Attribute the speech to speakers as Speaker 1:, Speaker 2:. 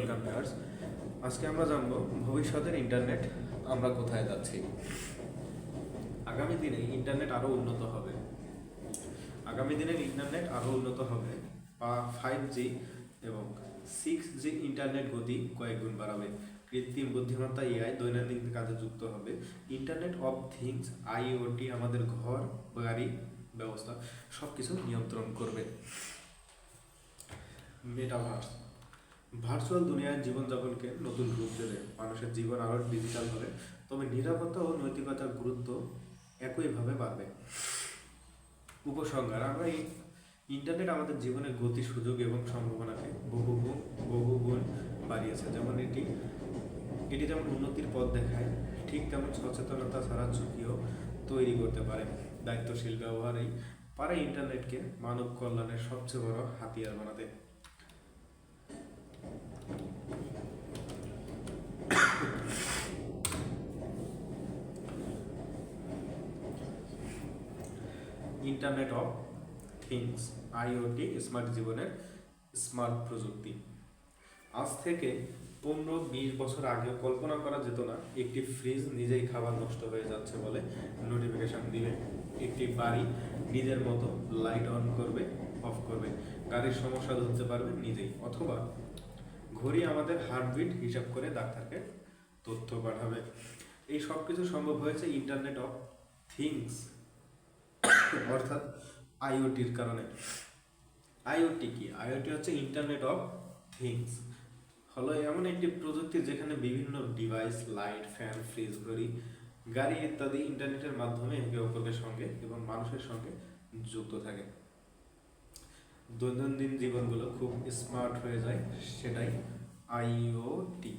Speaker 1: Welcome viewers. আজকে আমরা জানবো ভবিষ্যতের ইন্টারনেট আমরা কোথায় যাচ্ছি। আগামী দিনে ইন্টারনেট আরও উন্নত হবে। আগামী দিনের ইন্টারনেট আরও উন্নত হবে বা 5G এবং 6G ইন্টারনেট গতি কয়েক গুণ বাড়াবে। কৃত্রিম বুদ্ধিমত্তা এআই দৈনন্দিন কাজে যুক্ত হবে। ইন্টারনেট অফ থিংস আইওটি আমাদের ঘর গাড়ি ব্যবস্থা সব কিছু নিয়ন্ত্রণ করবে। মেটাভার্স ভার্চুয়াল দুনিয়ার জীবনযাপনকে নতুন রূপ দেবে। মানুষের জীবন আরও ডিজিটাল হবে, তবে নিরাপত্তা ও নৈতিকতার গুরুত্ব একইভাবে বাড়বে। উপসংহার, আমরা এই ইন্টারনেট আমাদের জীবনের গতি, সুযোগ এবং সম্ভাবনাকে বহুগুণ বাড়িয়েছে। যেমন এটি যেমন উন্নতির পথ দেখায়, ঠিক তেমন সচেতনতা ছাড়া ঝুঁকিও তৈরি করতে পারে। দায়িত্বশীল ব্যবহারেই পারে ইন্টারনেটকে মানব কল্যাণের সবচেয়ে বড় হাতিয়ার বানাতে। Internet of things IoT smart জীবনের স্মার্ট প্রযুক্তি। আজ থেকে 15-20 বছর আগে কল্পনা করা যেত না একটি ফ্রিজ নিজেই খাবার নষ্ট হয়ে যাচ্ছে বলে নোটিফিকেশন দিবে, একটি বাড়ি নিজের মতো লাইট অন করবে, অফ করবে, গাড়ির সমস্যা ধরতে পারবে নিজেই, অথবা ঘড়ি আমাদের হার্টবিট হিসাব করে ডাক্তারকে তথ্য পাঠাবে। এই সব কিছু সম্ভব হয়েছে ইন্টারনেট অফ থিংস অর্থাৎ আইওটির কারণে। আইওটি কি? আইওটি হচ্ছে ইন্টারনেট অফ থিংস, হলো এমন একটি প্রযুক্তি যেখানে বিভিন্ন ডিভাইস, লাইট, ফ্যান, ফ্রিজ, ঘড়ি, গাড়ি ইত্যাদি ইন্টারনেটের মাধ্যমে একে অপরের সঙ্গে এবং মানুষের সঙ্গে যুক্ত থাকে। দৈনন্দিন জীবনগুলো খুব স্মার্ট হয়ে যায়, সেটাই আইওটি।